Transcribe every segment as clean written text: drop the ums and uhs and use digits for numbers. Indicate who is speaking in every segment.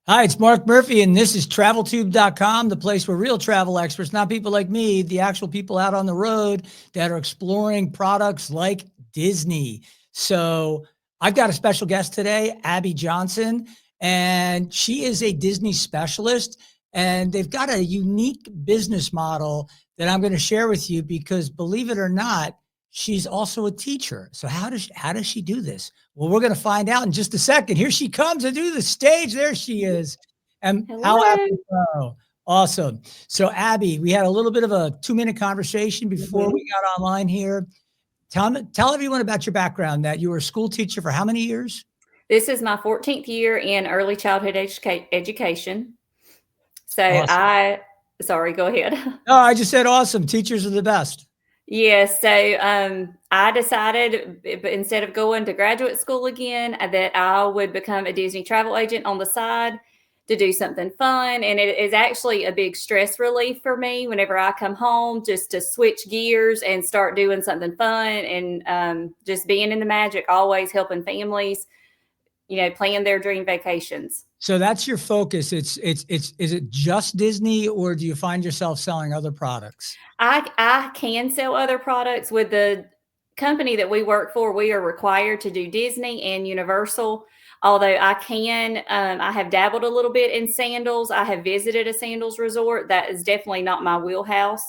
Speaker 1: Hi, it's Mark Murphy, and this is TravelTube.com, the place where real travel experts, not people like me, the actual people out on the road that are exploring products like Disney. So I've got a special guest today, Abby Johnson, and she is a Disney specialist. And they've got a unique business model that I'm going to share with you because, believe it or not, she's also a teacher. So how does she do this? Well, we're going to find out in just a second. Here she comes into the stage. There she is. And how
Speaker 2: Hello.
Speaker 1: apropos. Awesome. So, Abby, we had a little bit of a 2-minute conversation before
Speaker 2: Mhm.
Speaker 1: we got online here. Tell everyone about your background, that you were a school teacher for how many years?
Speaker 2: This is my 14th year in early childhood education. So
Speaker 1: Awesome.
Speaker 2: sorry, go ahead.
Speaker 1: No, I just said awesome. Teachers are the best.
Speaker 2: Yes. So I decided instead of going to graduate school again, that I would become a Disney travel agent on the side to do something fun. And it is actually a big stress relief for me whenever I come home, just to switch gears and start doing something fun and just being in the magic, always helping families, plan their dream vacations.
Speaker 1: So that's your focus. It's is it just Disney, or do you find yourself selling other products?
Speaker 2: I can sell other products with the company that we work for. We are required to do Disney and Universal. Although I have dabbled a little bit in sandals. I have visited a sandals resort. That is definitely not my wheelhouse.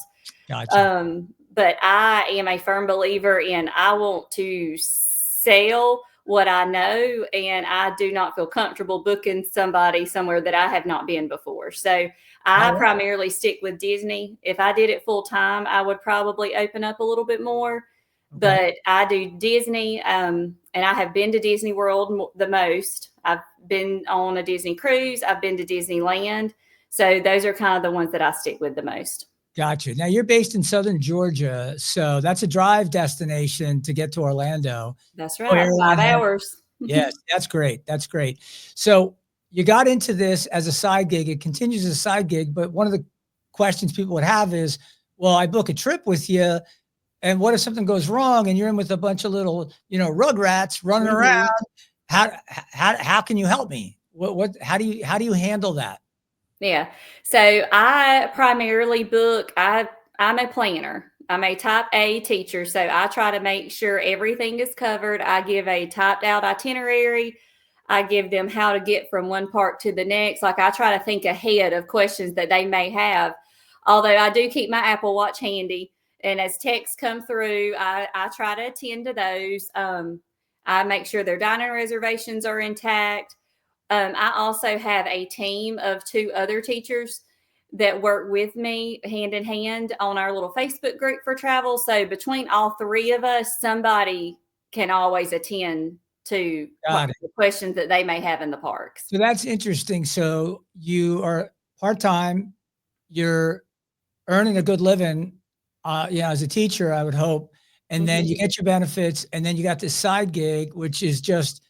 Speaker 1: Gotcha.
Speaker 2: But I am a firm believer in I want to sell what I know, and I do not feel comfortable booking somebody somewhere that I have not been before. So I
Speaker 1: All right.
Speaker 2: primarily stick with Disney. If I did it full time, I would probably open up a little bit more.
Speaker 1: Okay.
Speaker 2: But I do Disney, and I have been to Disney World the most. I've been on a Disney cruise. I've been to Disneyland. So those are kind of the ones that I stick with the most.
Speaker 1: Gotcha. Now you're based in Southern Georgia, so that's a drive destination to get to Orlando.
Speaker 2: That's
Speaker 1: No
Speaker 2: right,
Speaker 1: airline
Speaker 2: 5
Speaker 1: has.
Speaker 2: hours.
Speaker 1: Yes, that's great. That's great. So you got into this as a side gig. It continues as a side gig, but one of the questions people would have is, well, I book a trip with you, and what if something goes wrong and you're in with a bunch of little, rugrats running around?
Speaker 2: Mhm.
Speaker 1: How can you help me? How do you handle that?
Speaker 2: Yeah. So I primarily book I'm a planner. I'm a type A teacher, so I try to make sure everything is covered. I give a typed out itinerary. I give them how to get from one part to the next. Like I try to think ahead of questions that they may have. Although I do keep my Apple Watch handy, and as texts come through, I try to attend to those. I make sure their dining reservations are intact. I also have a team of two other teachers that work with me hand in hand on our little Facebook group for travel. So between all three of us, somebody can always attend to
Speaker 1: Got it.
Speaker 2: the questions that they may have in the parks.
Speaker 1: So that's interesting. So you are part time. You're earning a good living, as a teacher, I would hope, and then you
Speaker 2: Mhm.
Speaker 1: get your benefits, and then you got this side gig, which is just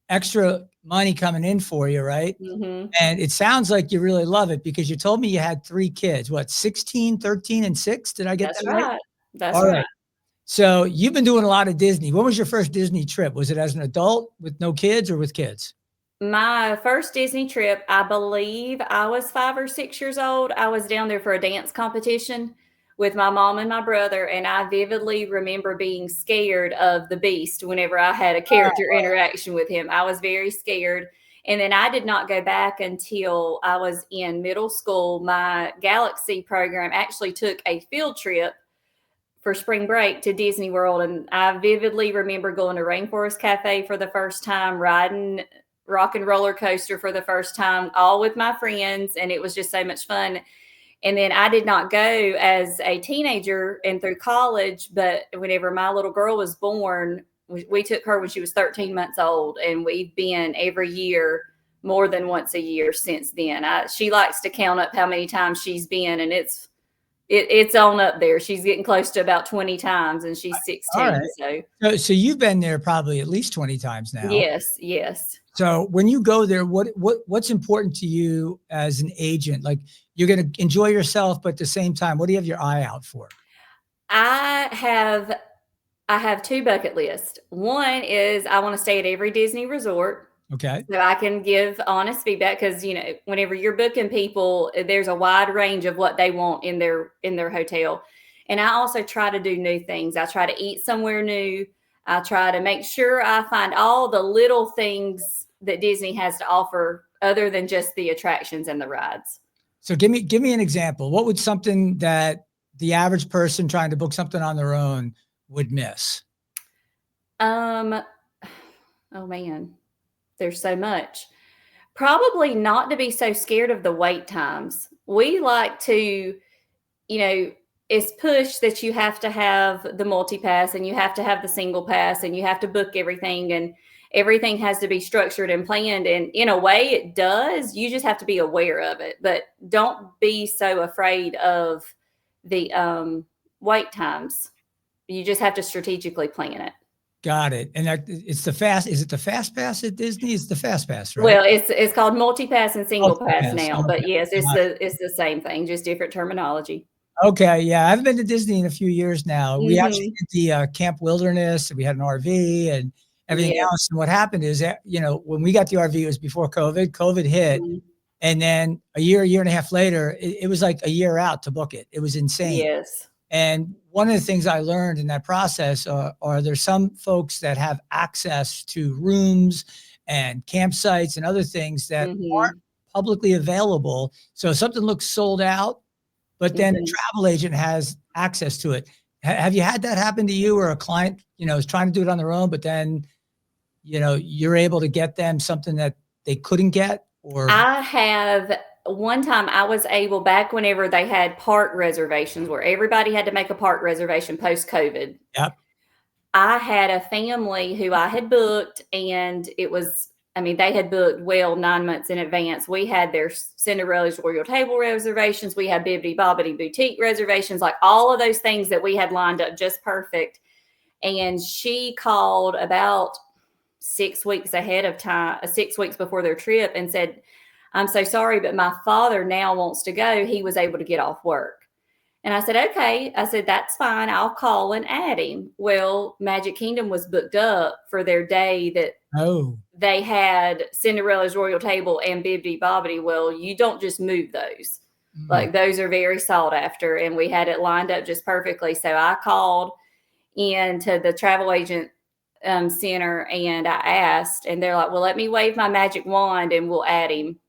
Speaker 1: extra money coming in for you, right?
Speaker 2: Mhm.
Speaker 1: And it sounds like you really love it because you told me you had 3 kids. What, 16, 13, and 6? Did I get
Speaker 2: That's
Speaker 1: that right?
Speaker 2: right. That's
Speaker 1: All
Speaker 2: right.
Speaker 1: right. So you've been doing a lot of Disney. When was your first Disney trip? Was it as an adult with no kids or with kids?
Speaker 2: My first Disney trip, I believe I was 5 or 6 years old. I was down there for a dance competition with my mom and my brother, and I vividly remember being scared of the Beast whenever I had a character interaction with him. I was very scared, and then I did not go back until I was in middle school. My Galaxy program actually took a field trip for spring break to Disney World, and I vividly remember going to Rainforest Cafe for the first time, riding Rock and Roller Coaster for the first time, all with my friends, and it was just so much fun. And then I did not go as a teenager and through college, but whenever my little girl was born, we took her when she was 13 months old, and we've been every year more than once a year since then. She likes to count up how many times she's been, and it's on up there. She's getting close to about 20 times, and she's
Speaker 1: All right.
Speaker 2: 16. So
Speaker 1: So you've been there probably at least 20 times now.
Speaker 2: yes, yes.
Speaker 1: So when you go there, what's important to you as an agent? Like, you're going to enjoy yourself, but at the same time, what do you have your eye out for?
Speaker 2: I have two bucket lists. One is I want to stay at every Disney resort.
Speaker 1: Okay.
Speaker 2: So I can give honest feedback because, whenever you're booking people, there's a wide range of what they want in their hotel. And I also try to do new things. I try to eat somewhere new. I try to make sure I find all the little things that Disney has to offer other than just the attractions and the rides.
Speaker 1: So give me an example. What would something that the average person trying to book something on their own would miss?
Speaker 2: Oh man, there's so much. Probably not to be so scared of the wait times. We like to, it's pushed that you have to have the multi-pass and you have to have the single pass and you have to book everything and everything has to be structured and planned. And in a way it does. You just have to be aware of it. But don't be so afraid of the wait times. You just have to strategically plan it.
Speaker 1: Got it. And it's is it the fast pass at Disney? It's the fast pass, right?
Speaker 2: Well, it's called multi-pass and single pass
Speaker 1: Multi-pass,
Speaker 2: now,
Speaker 1: okay.
Speaker 2: but yes, it's the same thing, just different terminology.
Speaker 1: Okay. Yeah. I haven't been to Disney in a few years now. We actually
Speaker 2: Mhm.
Speaker 1: did the Camp Wilderness. We had an RV and everything
Speaker 2: Yeah.
Speaker 1: else. And what happened is that, when we got the RV, it was before COVID. COVID hit.
Speaker 2: Mhm.
Speaker 1: And then a year and a half later, it was like a year out to book it. It was insane.
Speaker 2: Yes.
Speaker 1: And one of the things I learned in that process are there's some folks that have access to rooms and campsites and other things that aren't
Speaker 2: Mhm.
Speaker 1: publicly available. So if something looks sold out, but then a
Speaker 2: Mhm.
Speaker 1: travel agent has access to it. Have you had that happen to you, or a client, is trying to do it on their own, but then, you're able to get them something that they couldn't get? Or
Speaker 2: I have one time I was able, back whenever they had park reservations where everybody had to make a park reservation post-COVID.
Speaker 1: Yep.
Speaker 2: I had a family who I had booked, and they had booked well 9 months in advance. We had their Cinderella's Royal Table reservations. We had Bibbidi Bobbidi Boutique reservations, like all of those things that we had lined up just perfect. And she called about 6 weeks ahead of time, 6 weeks before their trip, and said, "I'm so sorry, but my father now wants to go. He was able to get off work." And I said, "Okay." I said, "That's fine. I'll call and add him." Well, Magic Kingdom was booked up for their day that
Speaker 1: Oh,
Speaker 2: they had Cinderella's Royal Table and Bibbidi Bobbidi. Well, you don't just move those.
Speaker 1: mm,
Speaker 2: Like, those are very sought after, and we had it lined up just perfectly. So I called into the travel agent center and I asked, and they're like, "Well, let me wave my magic wand and we'll add him."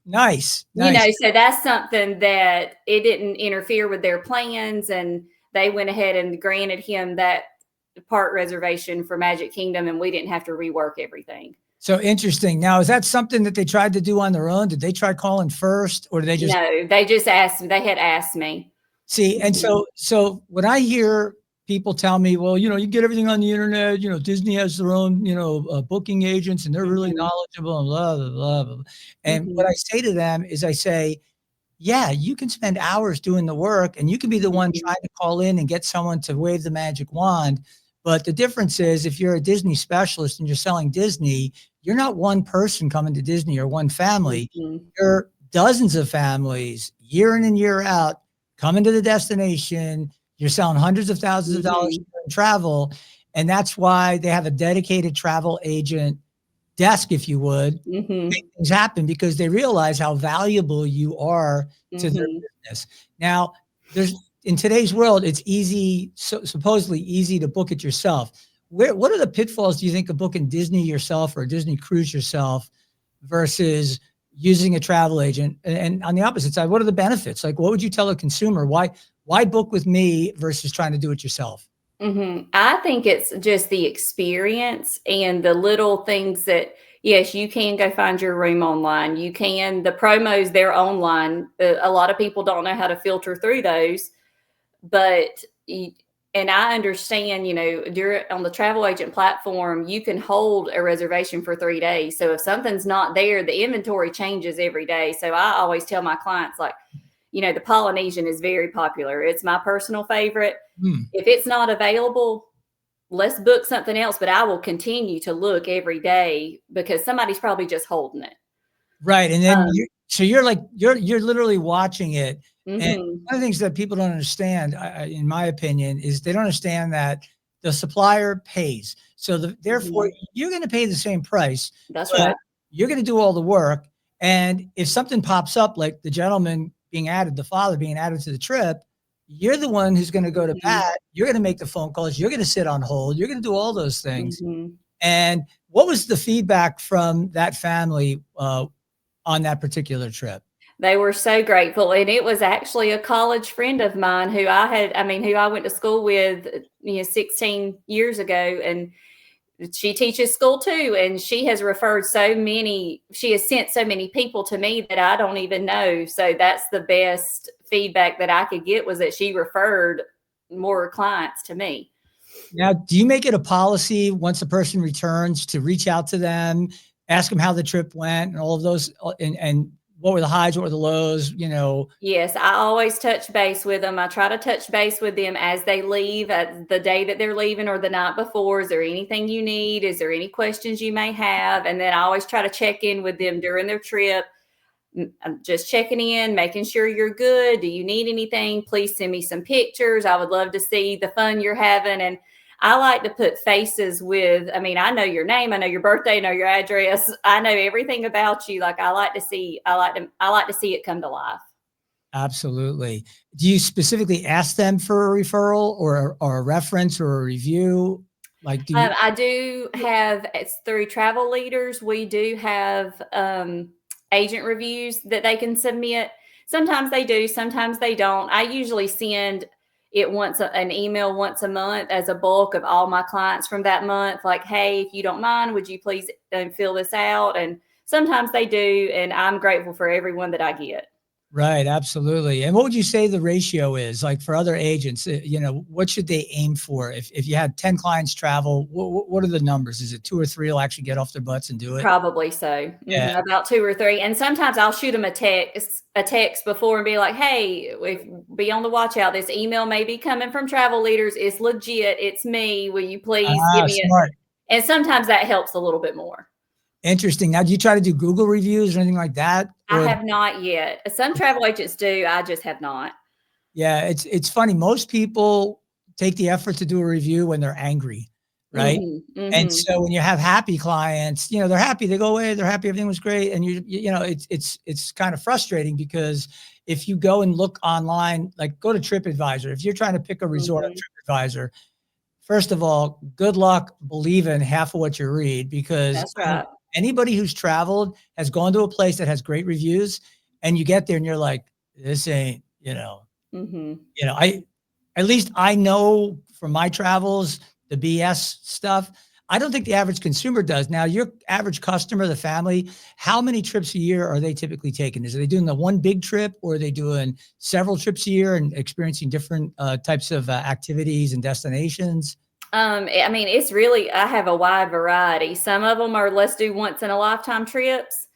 Speaker 1: nice. Nice.
Speaker 2: So that's something that it didn't interfere with their plans, and they went ahead and granted him that part reservation for Magic Kingdom, and we didn't have to rework everything.
Speaker 1: So interesting. Now, is that something that they tried to do on their own? Did they try calling first, or did they just
Speaker 2: No, they just asked me. They had asked me.
Speaker 1: see? And
Speaker 2: Mhm.
Speaker 1: so when I hear people tell me, well, you get everything on the internet, Disney has their own, booking agents and they're really
Speaker 2: Mhm.
Speaker 1: knowledgeable and blah, blah, blah, blah. And what I
Speaker 2: Mhm.
Speaker 1: say to them is I say, yeah, you can spend hours doing the work and you can be the one
Speaker 2: Mhm.
Speaker 1: trying to call in and get someone to wave the magic wand. But the difference is if you're a Disney specialist and you're selling Disney, you're not one person coming to Disney or one family.
Speaker 2: Mhm.
Speaker 1: You're dozens of families year in and year out coming to the destination. You're selling hundreds of thousands of dollars
Speaker 2: Mhm.
Speaker 1: in travel. And that's why they have a dedicated travel agent desk, if you would, make
Speaker 2: Mhm.
Speaker 1: things happen because they realize how valuable you are to their
Speaker 2: Mhm.
Speaker 1: business. Now, there's in today's world, it's easy, supposedly easy to book it yourself. What are the pitfalls do you think of booking Disney yourself or a Disney cruise yourself versus using a travel agent? And on the opposite side, what are the benefits? Like, what would you tell a consumer? Why book with me versus trying to do it yourself?
Speaker 2: Mhm. I think it's just the experience and the little things that, yes, you can go find your room online. The promos, they're online. A lot of people don't know how to filter through those, but, and I understand, on the travel agent platform, you can hold a reservation for 3 days. So if something's not there, the inventory changes every day. So I always tell my clients, like, the Polynesian is very popular. It's my personal favorite.
Speaker 1: Hmm.
Speaker 2: If it's not available, let's book something else, but I will continue to look every day because somebody's probably just holding it.
Speaker 1: Right, and then
Speaker 2: Um,
Speaker 1: you're like you're literally watching it, and
Speaker 2: mhm,
Speaker 1: one of the things that people don't understand, in my opinion, is they don't understand that the supplier pays. So therefore,
Speaker 2: mhm.
Speaker 1: you're gonna pay the same price,
Speaker 2: That's
Speaker 1: but
Speaker 2: right.
Speaker 1: you're going to do all the work. And if something pops up, like the gentleman being added, the father being added to the trip, you're the one who's going to go to bat. You're going to make the phone calls. You're going to sit on hold. You're going to do all those things. And what was the feedback from that family on that particular trip?
Speaker 2: They were so grateful. And it was actually a college friend of mine who I went to school with, 16 years ago. And she teaches school too. And she has she has sent so many people to me that I don't even know. So that's the best feedback that I could get, was that she referred more clients to me.
Speaker 1: Now, do you make it a policy once a person returns to reach out to them, ask them how the trip went and all of those, and what were the highs, what were the lows,
Speaker 2: Yes, I always touch base with them. I try to touch base with them as they leave, at the day that they're leaving or the night before. Is there anything you need? Is there any questions you may have? And then I always try to check in with them during their trip. I'm just checking in, making sure you're good. Do you need anything? Please send me some pictures. I would love to see the fun you're having. And I like to put faces with, I know your name, I know your birthday, I know your address. I know everything about you. Like I like to see it come to life.
Speaker 1: Absolutely. Do you specifically ask them for a referral or a reference or a review?
Speaker 2: I do have, it's through Travel Leaders. We do have agent reviews that they can submit. Sometimes they do, sometimes they don't. I usually send it an email once a month as a bulk of all my clients from that month. Like, hey, if you don't mind, would you please fill this out? And sometimes they do. And I'm grateful for everyone that I get.
Speaker 1: Right. Absolutely. And what would you say the ratio is, like, for other agents? What should they aim for? If you had 10 clients travel, what are the numbers? Is it 2 or 3 will actually get off their butts and do it?
Speaker 2: Probably so.
Speaker 1: Yeah.
Speaker 2: About 2 or 3. And sometimes I'll shoot them a text before and be like, hey, be on the watch out. This email may be coming from Travel Leaders. It's legit. It's me. Will you please give me
Speaker 1: smart.
Speaker 2: And sometimes that helps a little bit more.
Speaker 1: Interesting. Now, do you try to do Google reviews or anything like that?
Speaker 2: I have not yet. Some travel agents do. I just have not.
Speaker 1: Yeah, it's funny. Most people take the effort to do a review when they're angry, right? And so when you have happy clients, they're happy. They go away. They're happy. Everything was great. And it's kind of frustrating, because if you go and look online, like go to TripAdvisor, if you're trying to pick a resort on TripAdvisor, first of all, good luck believing half of what you read, because
Speaker 2: that's right.
Speaker 1: Anybody who's traveled has gone to a place that has great reviews, and you get there and you're like, this ain't, at least I know from my travels, the BS stuff. I don't think the average consumer does. Now, your average customer, the family, how many trips a year are they typically taking? Are they doing the one big trip, or are they doing several trips a year and experiencing different types of activities and destinations?
Speaker 2: It's really, I have a wide variety. Some of them are, let's do once in a lifetime trips.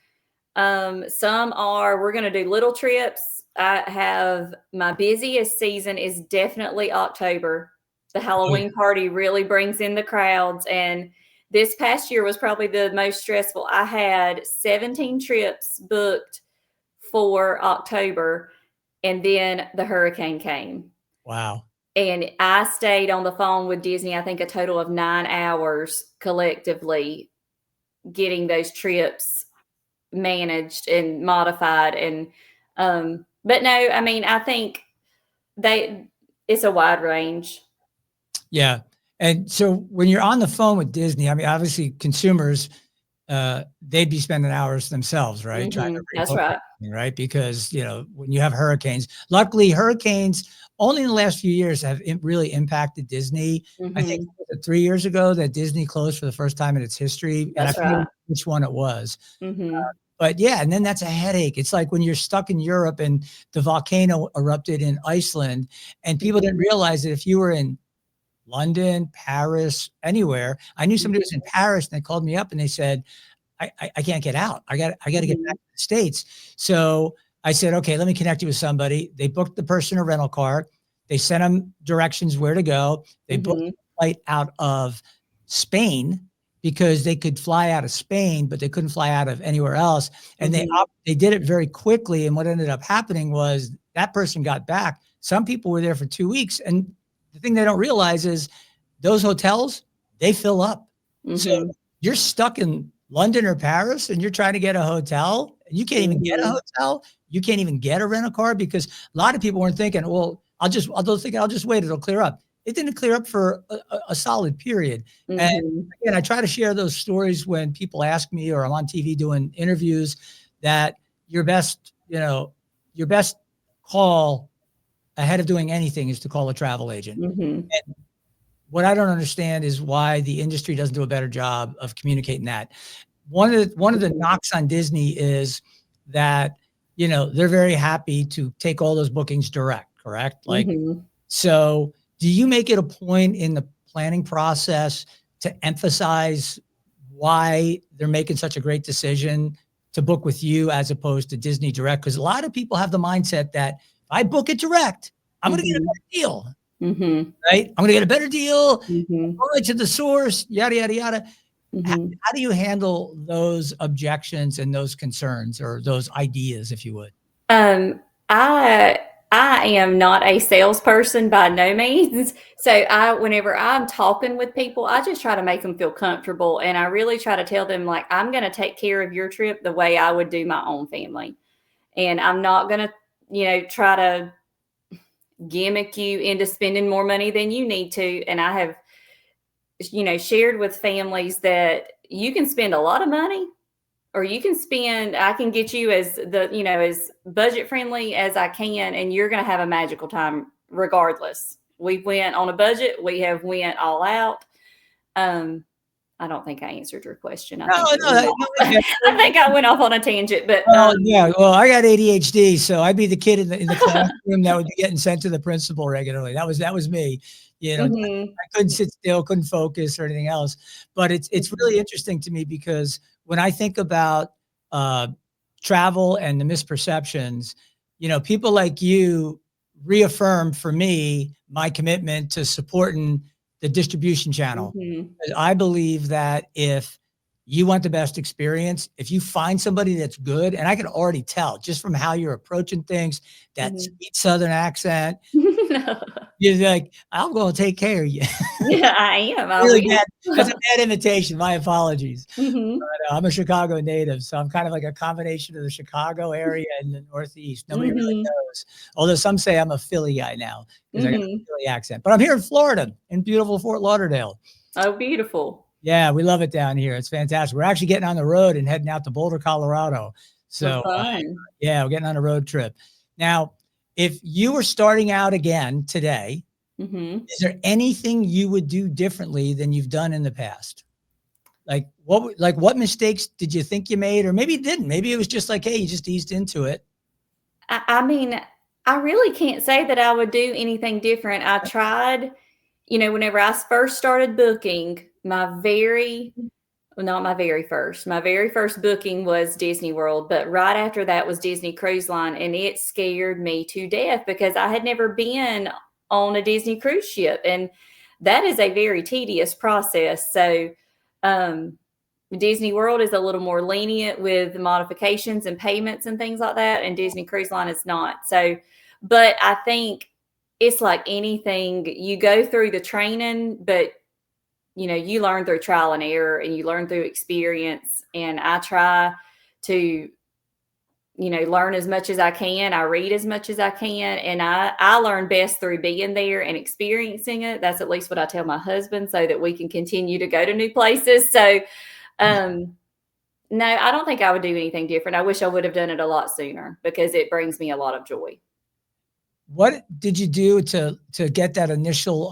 Speaker 2: Some are, we're going to do little trips. I have, my busiest season is definitely October. The Halloween party really brings in the crowds. And this past year was probably the most stressful. I had 17 trips booked for October, and then the hurricane came.
Speaker 1: Wow.
Speaker 2: And I stayed on the phone with Disney, I think a total of 9 hours collectively, getting those trips managed and modified. And, but no, I think it's a wide range.
Speaker 1: Yeah. And so when you're on the phone with Disney, obviously consumers, they'd be spending hours themselves, right? Trying to
Speaker 2: That's right.
Speaker 1: Right. Because, when you have hurricanes, luckily hurricanes only in the last few years have really impacted Disney. I think 3 years ago that Disney closed for the first time in its history.
Speaker 2: That's
Speaker 1: and I forget which one it was. But yeah, and then that's a headache. It's like when you're stuck in Europe and the volcano erupted in Iceland, and people didn't realize that if you were in London, Paris, anywhere. I knew somebody was in Paris, and they called me up and they said, I can't get out. I got to get back to the States. So I said, okay, let me connect you with somebody. They booked the person a rental car. They sent them directions where to go. They booked a flight out of Spain, because they could fly out of Spain, but they couldn't fly out of anywhere else. And they did it very quickly. And what ended up happening was that person got back. Some people were there for 2 weeks. And the thing they don't realize is those hotels, they fill up. So you're stuck in London or Paris and you're trying to get a hotel, you can't even get a hotel. You can't even get a rental car because a lot of people weren't thinking, well, I'll just wait. It'll clear up. It didn't clear up for a solid period. And again, I try to share those stories when people ask me or I'm on TV doing interviews that your best call ahead of doing anything is to call a travel agent. And what I don't understand is why the industry doesn't do a better job of communicating that. One of the knocks on Disney is that, they're very happy to take all those bookings direct, correct? Like, so do you make it a point in the planning process to emphasize why they're making such a great decision to book with you as opposed to Disney Direct? Because a lot of people have the mindset that if I book it direct, I'm going to get a better deal. Right? I'm going to get a better deal. Go right to the source, yada, yada, yada. How do you handle those objections and those concerns or those ideas, if you would?
Speaker 2: I am not a salesperson by no means. So whenever I'm talking with people, I just try to make them feel comfortable. And I really try to tell them, like, I'm going to take care of your trip the way I would do my own family. And I'm not going to, try to gimmick you into spending more money than you need to. And I have, shared with families that you can spend a lot of money or I can get you as as budget friendly as I can. And you're going to have a magical time regardless. We went on a budget. We have went all out. I don't think I answered your question. I think I went off on a tangent, but
Speaker 1: yeah. Well, I got ADHD, so I'd be the kid in the classroom that would be getting sent to the principal regularly. That was me. I couldn't sit still, couldn't focus or anything else. But it's really interesting to me because when I think about travel and the misperceptions, people like you reaffirm for me my commitment to supporting the distribution channel. I believe that if you want the best experience, if you find somebody that's good, and I can already tell just from how you're approaching things, that sweet Southern accent, you're like, I'm going to take care of you.
Speaker 2: Yeah, I am.
Speaker 1: That's a bad imitation. My apologies. But, I'm a Chicago native, so I'm kind of like a combination of the Chicago area and the Northeast. Nobody really knows. Although some say I'm a Philly guy now because I got a Philly accent. But I'm here in Florida, in beautiful Fort Lauderdale.
Speaker 2: Oh, beautiful.
Speaker 1: Yeah, we love it down here. It's fantastic. We're actually getting on the road and heading out to Boulder, Colorado. So, yeah, we're getting on a road trip. Now, if you were starting out again today, is there anything you would do differently than you've done in the past? Like what mistakes did you think you made? Or maybe you didn't. Maybe it was just like, hey, you just eased into it.
Speaker 2: I mean, I really can't say that I would do anything different. I tried, whenever I first started booking, my very first booking was Disney World, but right after that was Disney Cruise Line. And it scared me to death because I had never been on a Disney cruise ship. And that is a very tedious process. So, Disney World is a little more lenient with modifications and payments and things like that. And Disney Cruise Line is not. So, but I think it's like anything, you go through the training, but you learn through trial and error and you learn through experience. And I try to, learn as much as I can. I read as much as I can. And I learn best through being there and experiencing it. That's at least what I tell my husband so that we can continue to go to new places. So, no, I don't think I would do anything different. I wish I would have done it a lot sooner because it brings me a lot of joy.
Speaker 1: What did you do to get that initial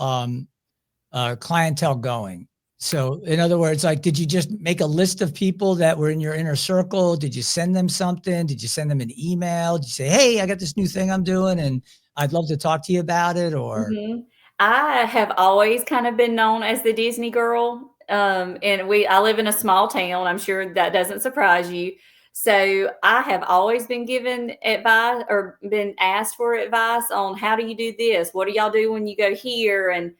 Speaker 1: clientele going? So in other words, like, did you just make a list of people that were in your inner circle? Did you send them something? Did you send them an email? Did you say, hey, I got this new thing I'm doing and I'd love to talk to you about it? Or
Speaker 2: I have always kind of been known as the Disney girl. And I live in a small town. I'm sure that doesn't surprise you. So I have always been given advice or been asked for advice on how do you do this? What do y'all do when you go here? And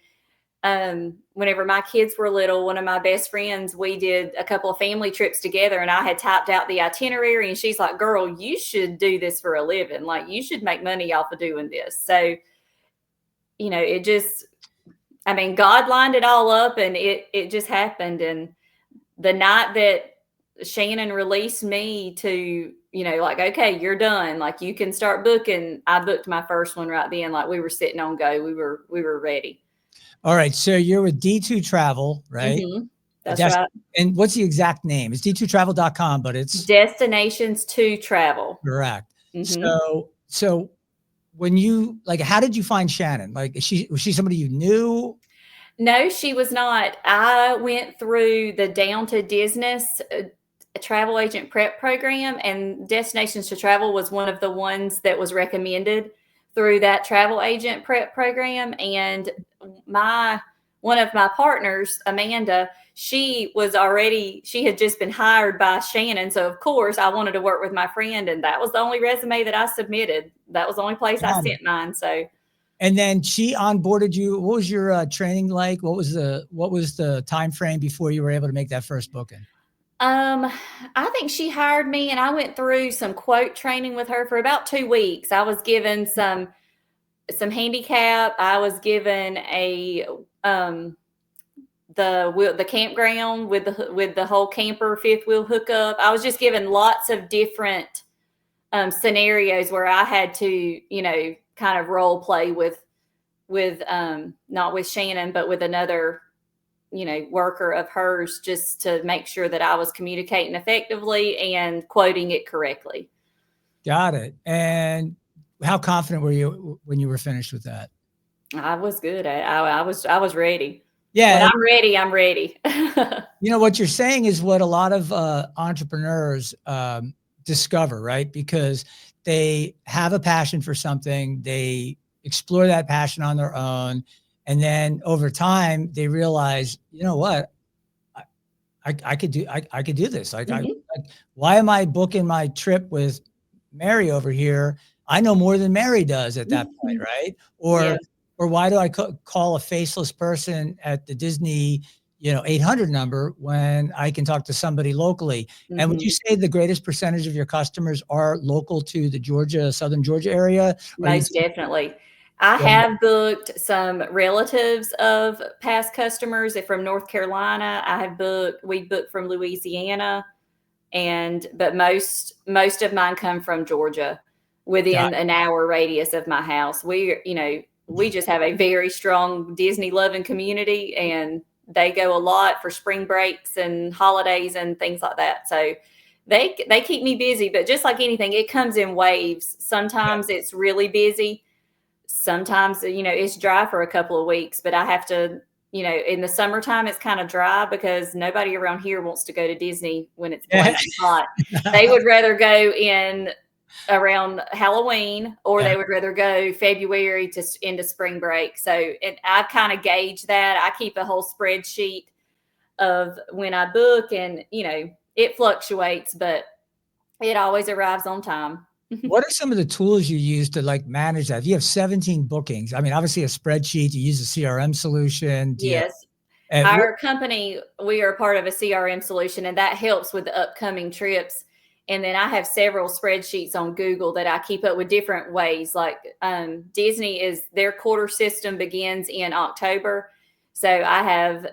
Speaker 2: whenever my kids were little, one of my best friends, we did a couple of family trips together and I had typed out the itinerary and she's like, girl, you should do this for a living. Like you should make money off of doing this. So, it just, God lined it all up and it just happened. And the night that Shannon released me to, like, okay, you're done. Like, you can start booking. I booked my first one right then. Like, we were sitting on go. We were ready.
Speaker 1: All right. So you're with D2 Travel, right?
Speaker 2: That's right.
Speaker 1: And what's the exact name? It's d2travel.com, but it's
Speaker 2: Destinations to Travel.
Speaker 1: correct. So when you how did you find Shannon? Like, was she somebody you knew?
Speaker 2: No, she was not. I went through the Down to Disney travel agent prep program, and Destinations to Travel was one of the ones that was recommended through that travel agent prep program. And one of my partners, Amanda, she had just been hired by Shannon. So of course I wanted to work with my friend, and that was the only resume that I submitted. That was the only place I sent mine. So.
Speaker 1: And then she onboarded you. What was your training like? What was the time frame before you were able to make that first booking?
Speaker 2: I think she hired me, and I went through some quote training with her for about 2 weeks. I was given some handicap. I was given the campground with the whole camper fifth wheel hookup. I was just given lots of different scenarios where I had to, kind of role play with not with Shannon, but with another, worker of hers, just to make sure that I was communicating effectively and quoting it correctly.
Speaker 1: Got it. And how confident were you when you were finished with that?
Speaker 2: I was good. I was ready.
Speaker 1: Yeah.
Speaker 2: When I'm ready, I'm ready.
Speaker 1: What you're saying is what a lot of entrepreneurs discover, right? Because they have a passion for something, they explore that passion on their own, and then over time they realize, you know what, I could do this. Like, why am I booking my trip with Mary over here? I know more than Mary does at that point, right? Or why do I call a faceless person at the Disney 800 number when I can talk to somebody locally? And would you say the greatest percentage of your customers are local to the Southern Georgia area?
Speaker 2: Most definitely. I have booked some relatives of past customers from North Carolina. We booked from Louisiana, but most of mine come from Georgia, within an hour radius of my house. We just have a very strong Disney loving community, and they go a lot for spring breaks and holidays and things like that. So they keep me busy, but just like anything, it comes in waves. Sometimes it's really busy. Sometimes, it's dry for a couple of weeks, but I have to, in the summertime, it's kind of dry because nobody around here wants to go to Disney when it's blazing hot. They would rather go in around Halloween, or they would rather go February to into spring break. So I kind of gauge that. I keep a whole spreadsheet of when I book, and it fluctuates, but it always arrives on time.
Speaker 1: What are some of the tools you use to manage that? If you have 17 bookings, I mean, obviously a spreadsheet, you use a CRM solution.
Speaker 2: Yes. Our company, we are part of a CRM solution, and that helps with the upcoming trips. And then I have several spreadsheets on Google that I keep up with different ways. Like Disney, their quarter system begins in October. So I have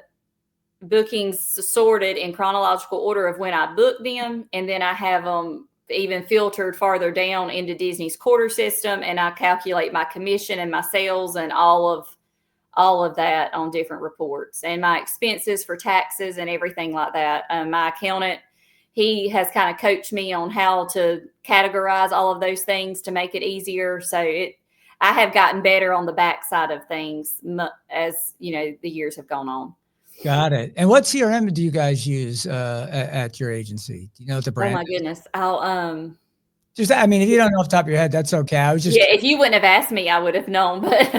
Speaker 2: bookings sorted in chronological order of when I book them. And then I have them even filtered farther down into Disney's quarter system. And I calculate my commission and my sales and all of that on different reports, and my expenses for taxes and everything like that. My accountant, he has kind of coached me on how to categorize all of those things to make it easier. So I have gotten better on the backside of things as the years have gone on.
Speaker 1: Got it. And what CRM do you guys use at your agency? Do you know what the brand?
Speaker 2: Oh my goodness. I'll
Speaker 1: if you don't know off the top of your head, that's okay. I was just
Speaker 2: if you wouldn't have asked me, I would have known. But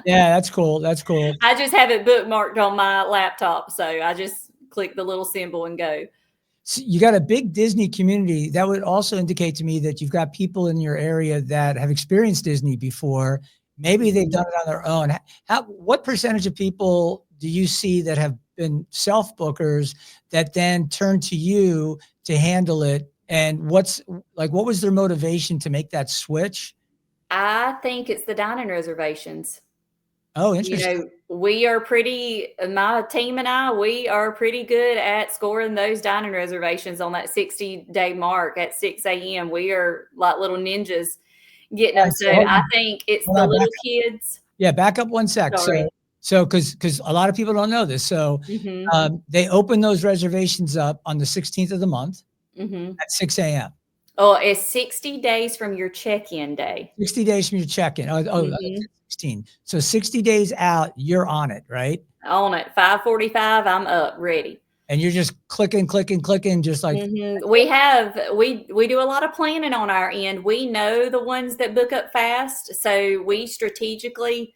Speaker 1: yeah, that's cool. That's cool.
Speaker 2: I just have it bookmarked on my laptop, so I just click the little symbol and go.
Speaker 1: So you got a big Disney community. That would also indicate to me that you've got people in your area that have experienced Disney before. Maybe they've done it on their own. What percentage of people do you see that have been self-bookers that then turn to you to handle it? And what was their motivation to make that switch?
Speaker 2: I think it's the dining reservations.
Speaker 1: Oh,
Speaker 2: You
Speaker 1: interesting.
Speaker 2: know, my team and I, we are pretty good at scoring those dining reservations on that 60-day mark at 6 a.m. We are like little ninjas getting
Speaker 1: All
Speaker 2: them.
Speaker 1: right,
Speaker 2: So
Speaker 1: so
Speaker 2: I think it's
Speaker 1: hold
Speaker 2: the
Speaker 1: on,
Speaker 2: little kids.
Speaker 1: back up one sec.
Speaker 2: Sorry.
Speaker 1: So because a lot of people don't know this. So
Speaker 2: Mhm.
Speaker 1: they open those reservations up on the 16th of the month
Speaker 2: Mhm.
Speaker 1: at 6 a.m.
Speaker 2: Oh, it's 60 days from your check-in day.
Speaker 1: 60 days from your check-in. That's
Speaker 2: Mhm.
Speaker 1: 16. So 60 days out, you're on it, right?
Speaker 2: On at 5:45, I'm up, ready.
Speaker 1: And you're just clicking, clicking, clicking, just like
Speaker 2: Mhm. We do a lot of planning on our end. We know the ones that book up fast, so we strategically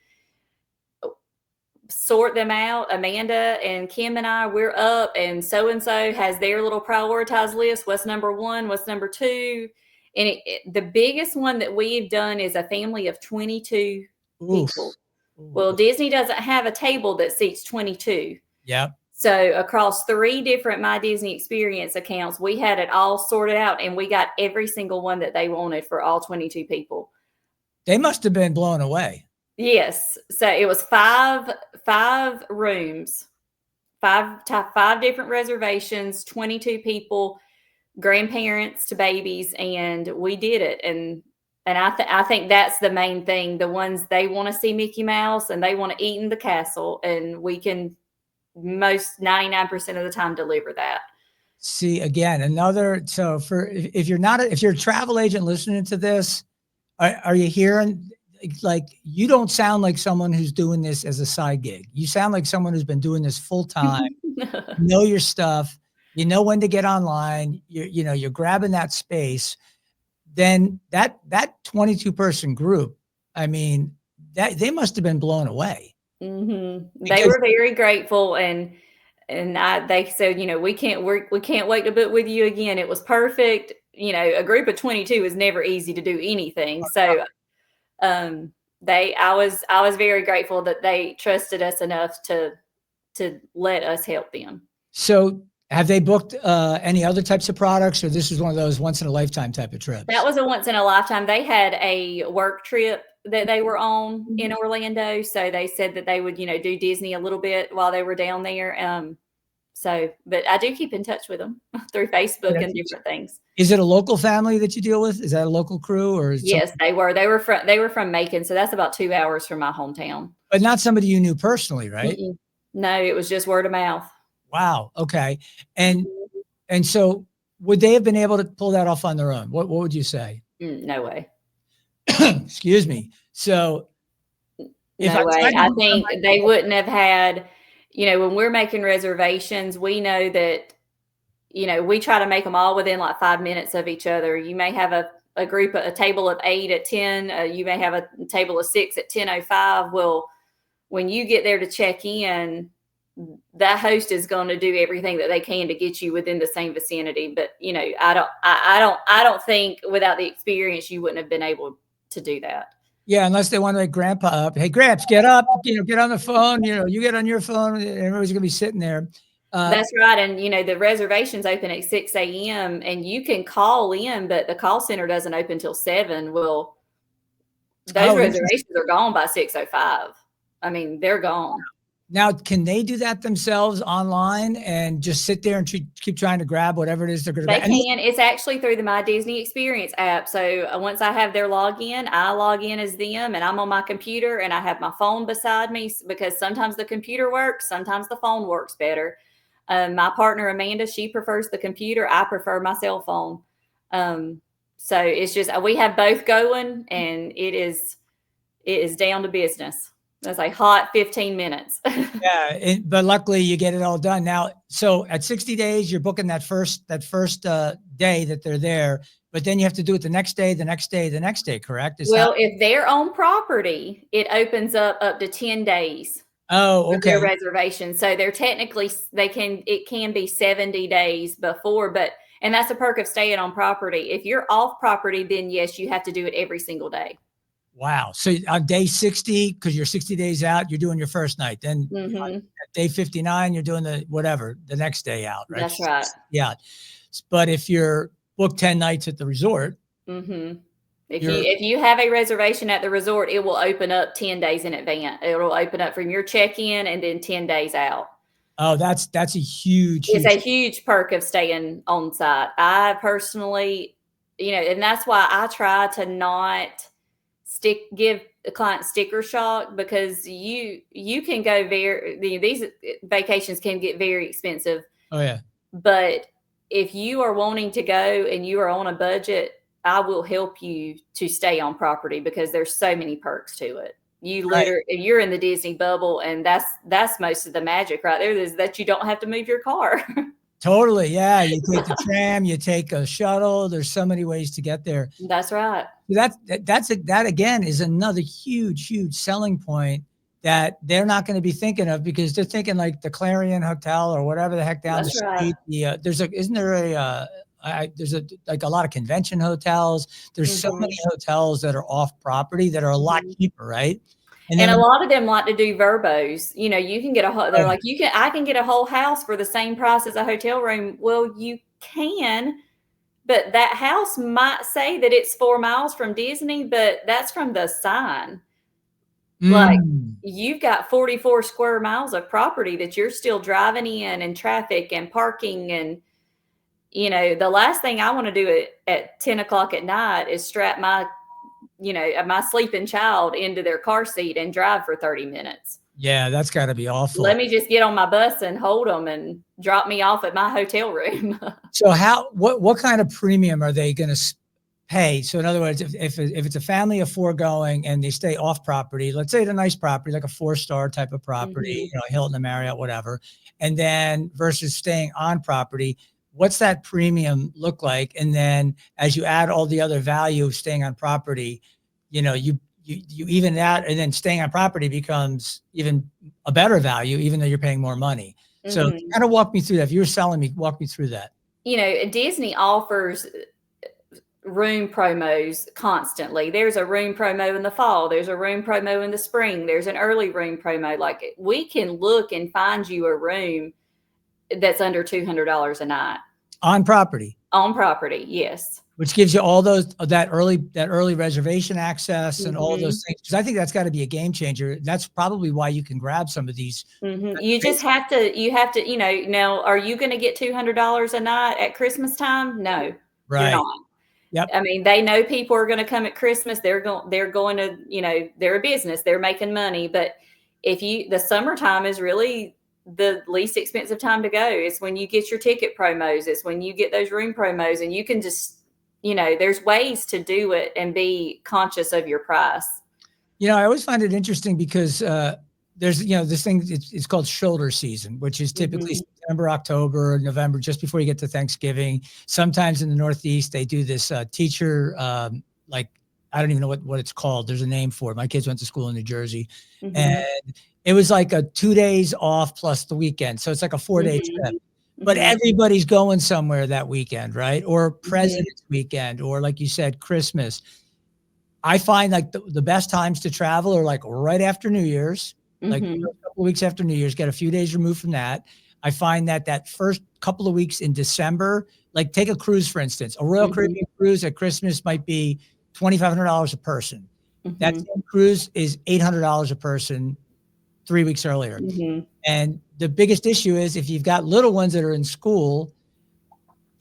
Speaker 2: sort them out. Amanda and Kim and I, we're up, and so has their little prioritized list. What's number one? What's number two? And the biggest one that we've done is a family of 22
Speaker 1: oof.
Speaker 2: people.
Speaker 1: Ooh.
Speaker 2: Well, Disney doesn't have a table that seats 22.
Speaker 1: Yeah.
Speaker 2: So across 3 different My Disney Experience accounts, we had it all sorted out, and we got every single one that they wanted for all 22 people.
Speaker 1: They must have been blown away.
Speaker 2: Yes. So it was five rooms, five different reservations, 22 people, grandparents to babies, and we did it. And I think that's the main thing. The ones, they want to see Mickey Mouse and they want to eat in the castle, and we can most 99% of the time deliver that.
Speaker 1: See, again, so if you're not if you're a travel agent listening to this, are you hearing, like, you don't sound like someone who's doing this as a side gig. You sound like someone who's been doing this full time. You know your stuff. You know when to get online. You're grabbing that space. Then that 22 person group, I mean, that they must have been blown away.
Speaker 2: They
Speaker 1: Because
Speaker 2: were very grateful, they said, we can't wait to book with you again. It was perfect. A group of 22 is never easy to do anything. So I was very grateful that they trusted us enough to let us help them.
Speaker 1: So have they booked any other types of products, or this was one of those once in a lifetime type of trips?
Speaker 2: That was a once in a lifetime. They had a work trip that they were on in Orlando. So they said that they would, do Disney a little bit while they were down there. But I do keep in touch with them through Facebook and different things.
Speaker 1: Is it a local family that you deal with? Is that a local crew, or
Speaker 2: yes, they were. They were from Macon, so that's about 2 hours from my hometown.
Speaker 1: But not somebody you knew personally, right?
Speaker 2: Mm-mm. No, it was just word of mouth.
Speaker 1: Wow. Okay. And so would they have been able to pull that off on their own? What would you say?
Speaker 2: No way.
Speaker 1: Excuse me. So
Speaker 2: no way. I think they wouldn't have had, when we're making reservations, we know that, we try to make them all within like 5 minutes of each other. You may have a table of 8 at 10. You may have a table of 6 at 10:05. Well, when you get there to check in, that host is going to do everything that they can to get you within the same vicinity. But I don't think without the experience you wouldn't have been able to do that.
Speaker 1: Yeah, unless they want to wake grandpa up. Hey, Gramps, get up, get on the phone. You get on your phone, and everybody's gonna be sitting there.
Speaker 2: That's right. And the reservations open at 6 a.m. and you can call in, but the call center doesn't open till 7. Well, those reservations are gone by 6:05. I mean, they're gone.
Speaker 1: Now, can they do that themselves online and just sit there and keep trying to grab whatever it is they're going to grab?
Speaker 2: They can. It's actually through the My Disney Experience app. So once I have their login, I log in as them, and I'm on my computer, and I have my phone beside me, because sometimes the computer works, sometimes the phone works better. My partner, Amanda, she prefers the computer. I prefer my cell phone. So it's just, we have both going, and it is down to business. That's a hot 15 minutes.
Speaker 1: Yeah, but luckily you get it all done now. So at 60 days, you're booking that first day that they're there, but then you have to do it the next day, the next day, the next day. Correct?
Speaker 2: If they're on property, it opens up to 10 days.
Speaker 1: Oh, okay.
Speaker 2: Their reservation. So they're technically, it can be 70 days before, and that's a perk of staying on property. If you're off property, then yes, you have to do it every single day.
Speaker 1: Wow. So on day 60, because you're 60 days out, you're doing your first night. Then at day 59, you're doing the next day out, right?
Speaker 2: That's right.
Speaker 1: Yeah. But if you're booked 10 nights at the resort,
Speaker 2: If you have a reservation at the resort, it will open up 10 days in advance. It will open up from your check-in and then 10 days out.
Speaker 1: Oh, that's a huge,
Speaker 2: It's
Speaker 1: huge.
Speaker 2: a huge perk of staying on site. I personally, and that's why I try to not give the client sticker shock, because you can go these vacations can get very expensive.
Speaker 1: Oh yeah.
Speaker 2: But if you are wanting to go and you are on a budget, I will help you to stay on property, because there's so many perks to it. You're in the Disney bubble, and that's most of the magic right there, is that you don't have to move your car.
Speaker 1: Totally. Yeah. You take the tram, you take a shuttle. There's so many ways to get there.
Speaker 2: That's right.
Speaker 1: That again is another huge, huge selling point that they're not going to be thinking of, because they're thinking like the Clarion Hotel or whatever the heck down the street. There's a lot of convention hotels. There's so many hotels that are off property that are a lot cheaper, right?
Speaker 2: And a lot of them like to do verbos. You can get they're like, I can get a whole house for the same price as a hotel room. Well, you can, but that house might say that it's 4 miles from Disney, but that's from the sign. Like, you've got 44 square miles of property that you're still driving in, and traffic and parking. And, the last thing I want to do at 10 o'clock at night is strap my sleeping child into their car seat and drive for 30 minutes.
Speaker 1: Yeah, that's got to be awful.
Speaker 2: Let me just get on my bus and hold them and drop me off at my hotel room.
Speaker 1: So what kind of premium are they going to pay? So in other words, if it's a family of 4 going and they stay off property, let's say it's a nice property, like a 4-star type of property, Hilton, Marriott, whatever, and then versus staying on property, what's that premium look like? And then as you add all the other value of staying on property, you even out, and then staying on property becomes even a better value, even though you're paying more money. So kind of walk me through that. If you were selling me, walk me through that.
Speaker 2: Disney offers room promos constantly. There's a room promo in the fall. There's a room promo in the spring. There's an early room promo. Like, we can look and find you a room that's under $200 a night.
Speaker 1: On property.
Speaker 2: On property, yes.
Speaker 1: Which gives you all that early reservation access and all those things. Because I think that's got to be a game changer. That's probably why you can grab some of these.
Speaker 2: You just have to, now, are you going to get $200 a night at Christmas time? No,
Speaker 1: right.
Speaker 2: You're not.
Speaker 1: Yep.
Speaker 2: I mean, they know people are going to come at Christmas. They're going to, they're a business, they're making money. But the summertime is really the least expensive time to go. It's when you get your ticket promos. It's when you get those room promos, and you can just, there's ways to do it and be conscious of your price.
Speaker 1: I always find it interesting because there's, this thing, it's called shoulder season, which is typically September, October, November, just before you get to Thanksgiving. Sometimes in the Northeast, they do this teacher, I don't even know what it's called. There's a name for it. My kids went to school in New Jersey, and it was like a 2 days off plus the weekend. So it's like a 4-day trip, but everybody's going somewhere that weekend, right? Or President's weekend, or like you said, Christmas. I find like the best times to travel are like right after New Year's, like a couple of weeks after New Year's, get a few days removed from that. I find that first couple of weeks in December, like take a cruise, for instance, a Royal Caribbean cruise at Christmas might be $2,500 a person. That same cruise is $800 a person 3 weeks earlier. And the biggest issue is if you've got little ones that are in school,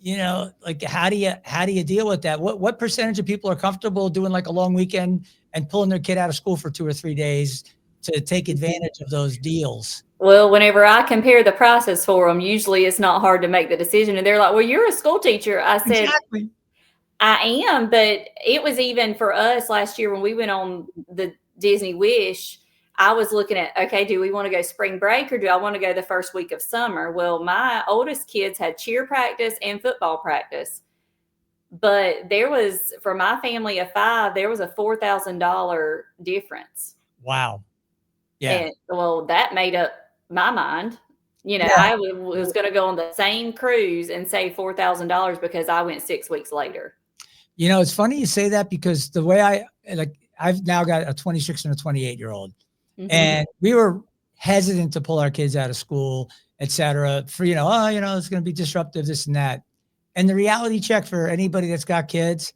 Speaker 1: like how do you deal with that? What percentage of people are comfortable doing like a long weekend and pulling their kid out of school for 2 or 3 days to take advantage of those deals?
Speaker 2: Well, whenever I compare the prices for them, usually it's not hard to make the decision. And they're like, well, you're a school teacher. I said,
Speaker 1: exactly.
Speaker 2: I am, but it was even for us last year when we went on the Disney Wish, I was looking at, okay, do we want to go spring break or do I want to go the first week of summer? Well, my oldest kids had cheer practice and football practice, but for my family of 5, there was a $4,000 difference.
Speaker 1: Wow. Yeah.
Speaker 2: And, well, that made up my mind. I was going to go on the same cruise and save $4,000 because I went 6 weeks later.
Speaker 1: It's funny you say that because the way I've now got a 26 and a 28-year-old. And we were hesitant to pull our kids out of school, et cetera, for, it's going to be disruptive, this and that. And the reality check for anybody that's got kids,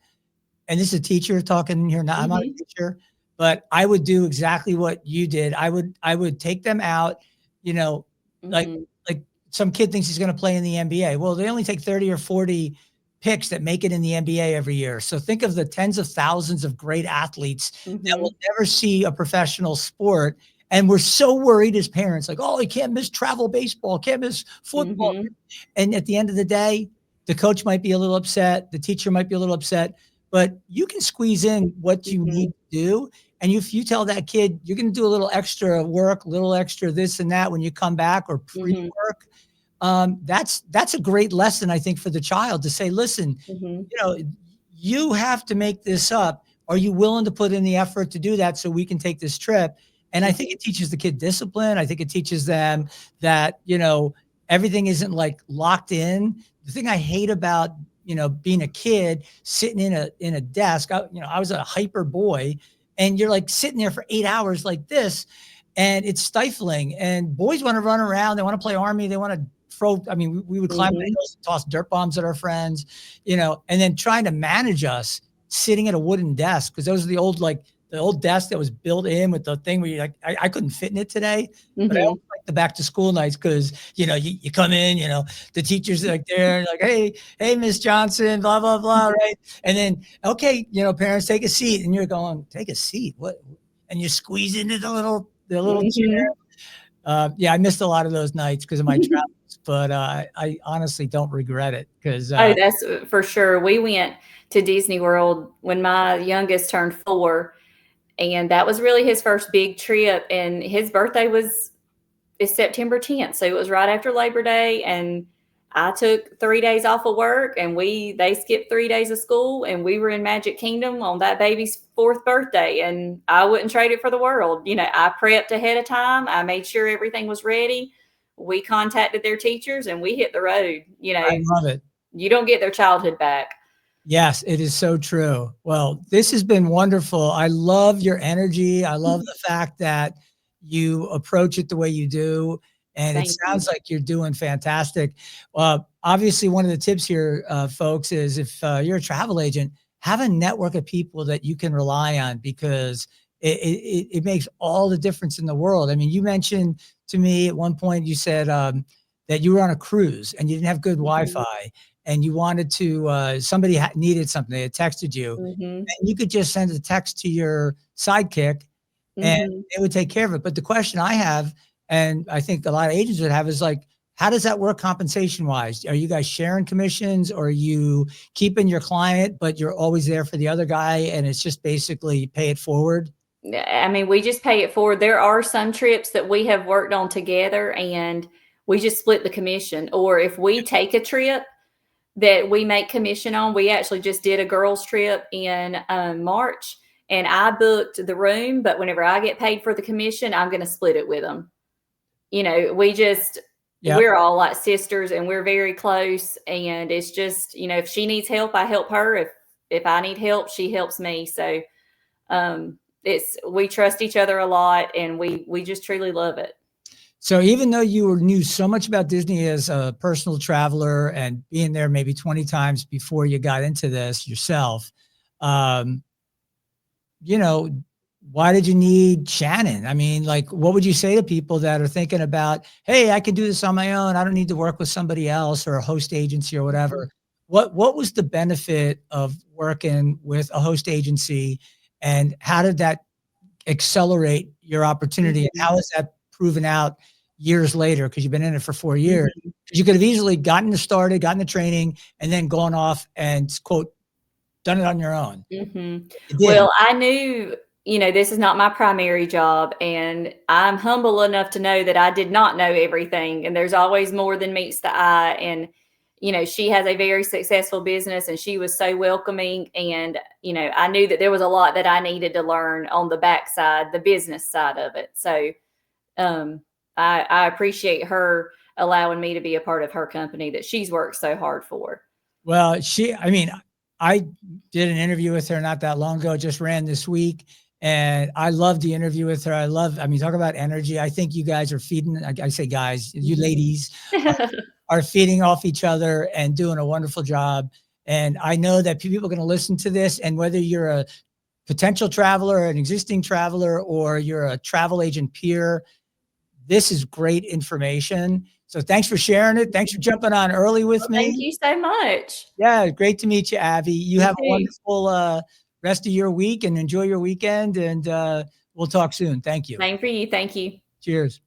Speaker 1: and this is a teacher talking here now, I'm not a
Speaker 2: Mhm.
Speaker 1: teacher, but I would do exactly what you did. I would take them out, you know, like
Speaker 2: Mhm.
Speaker 1: like some kid thinks he's going to play in the NBA. Well, they only take 30 or 40 picks that make it in the NBA every year. So think of the tens of thousands of great athletes that will
Speaker 2: Mhm.
Speaker 1: never see a professional sport. And we're so worried as parents, like, oh, you can't miss travel baseball, can't miss football.
Speaker 2: Mhm.
Speaker 1: And at the end of the day, the coach might be a little upset, the teacher might be a little upset, but you can squeeze in what you need
Speaker 2: Mhm.
Speaker 1: to do. And if you tell that kid you're going to do a little extra work, a little extra this and that when you come back, or
Speaker 2: Mhm.
Speaker 1: pre-work, that's a great lesson, I think, for the child to say, listen,
Speaker 2: Mhm.
Speaker 1: you know, you have to make this up. Are you willing to put in the effort to do that so we can take this trip? And I think
Speaker 2: Mhm.
Speaker 1: it teaches the kid discipline. I think it teaches them that, everything isn't like locked in. The thing I hate about, being a kid sitting in a desk, I was a hyper boy, and you're like sitting there for 8 hours like this, and it's stifling. And boys want to run around, they want to play army, they want to throw. I mean, we would climb the
Speaker 2: Mhm.
Speaker 1: hills and toss dirt bombs at our friends, and then trying to manage us sitting at a wooden desk, because those are the old desk that was built in with the thing where you like, I couldn't fit in it today, but I always
Speaker 2: Mhm.
Speaker 1: like the back to school nights because you come in, the teachers are like there, like, hey, Miss Johnson, blah blah blah, right? And then okay, parents take a seat, and you're going, take a seat, what? And you squeeze into the little chair.
Speaker 2: Mhm.
Speaker 1: Yeah, I missed a lot of those nights because of my travels, but I honestly don't regret it because
Speaker 2: Oh, that's for sure. We went to Disney World when my youngest turned 4, and that was really his first big trip, and his birthday is September 10th, so it was right after Labor Day, and I took 3 days off of work, and they skipped 3 days of school, and we were in Magic Kingdom on that baby's 4th birthday, and I wouldn't trade it for the world. I prepped ahead of time. I made sure everything was ready. We contacted their teachers, and we hit the road.
Speaker 1: I love it.
Speaker 2: You don't get their childhood back.
Speaker 1: Yes, it is so true. Well, this has been wonderful. I love your energy. I love the fact that you approach it the way you do, and it
Speaker 2: Thank you.
Speaker 1: sounds like you're doing fantastic. Obviously, one of the tips here, folks, is if you're a travel agent, have a network of people that you can rely on, because it makes all the difference in the world. I mean, you mentioned to me at one point, you said that you were on a cruise and you didn't have good
Speaker 2: Mhm.
Speaker 1: Wi-Fi, and you wanted to somebody needed something, they had texted you,
Speaker 2: Mhm.
Speaker 1: and you could just send a text to your sidekick and
Speaker 2: Mhm.
Speaker 1: they would take care of it. But the question I have, and I think a lot of agents would have, is like, how does that work compensation wise? Are you guys sharing commissions, or are you keeping your client but you're always there for the other guy, and it's just basically pay it forward?
Speaker 2: I mean, we just pay it forward. There are some trips that we have worked on together, and we just split the commission. Or if we take a trip that we make commission on, we actually just did a girls' trip in March, and I booked the room, but whenever I get paid for the commission, I'm going to split it with them.
Speaker 1: Yep.
Speaker 2: We're all like sisters, and we're very close. And it's just, if she needs help, I help her. If I need help, she helps me. So we trust each other a lot, and we just truly love it.
Speaker 1: So even though you knew so much about Disney as a personal traveler and being there maybe 20 times before you got into this yourself, um, you know, why did you need Shannon? I mean, like, what would you say to people that are thinking about, hey, I can do this on my own. I don't need to work with somebody else or a host agency or
Speaker 2: Mhm.
Speaker 1: whatever. What was the benefit of working with a host agency, and how did that accelerate your opportunity? And
Speaker 2: Mhm.
Speaker 1: how has that proven out years later? Because you've been in it for 4 years.
Speaker 2: Mhm.
Speaker 1: 'Cause you could have easily gotten started, gotten the training, and then gone off and quote, done it on your own.
Speaker 2: Mhm.
Speaker 1: You didn't.
Speaker 2: Well, I knew, this is not my primary job, and I'm humble enough to know that I did not know everything, and there's always more than meets the eye. And she has a very successful business, and she was so welcoming. And I knew that there was a lot that I needed to learn on the backside, the business side of it. So um, I appreciate her allowing me to be a part of her company that she's worked so hard for.
Speaker 1: Well, I mean, I did an interview with her not that long ago, just ran this week. And I loved the interview with her. I mean, talk about energy. I think you guys are feeding, I say guys, you
Speaker 2: Mhm.
Speaker 1: ladies are feeding off each other and doing a wonderful job. And I know that people are going to listen to this, and whether you're a potential traveler, an existing traveler, or you're a travel agent peer, this is great information. So thanks for sharing it. Thanks for jumping on early with me.
Speaker 2: Thank you so much.
Speaker 1: Yeah, great to meet you, Abby. You have
Speaker 2: too.
Speaker 1: a wonderful rest of your week and enjoy your weekend. And we'll talk soon. Thank you.
Speaker 2: Same for you. Thank you.
Speaker 1: Cheers.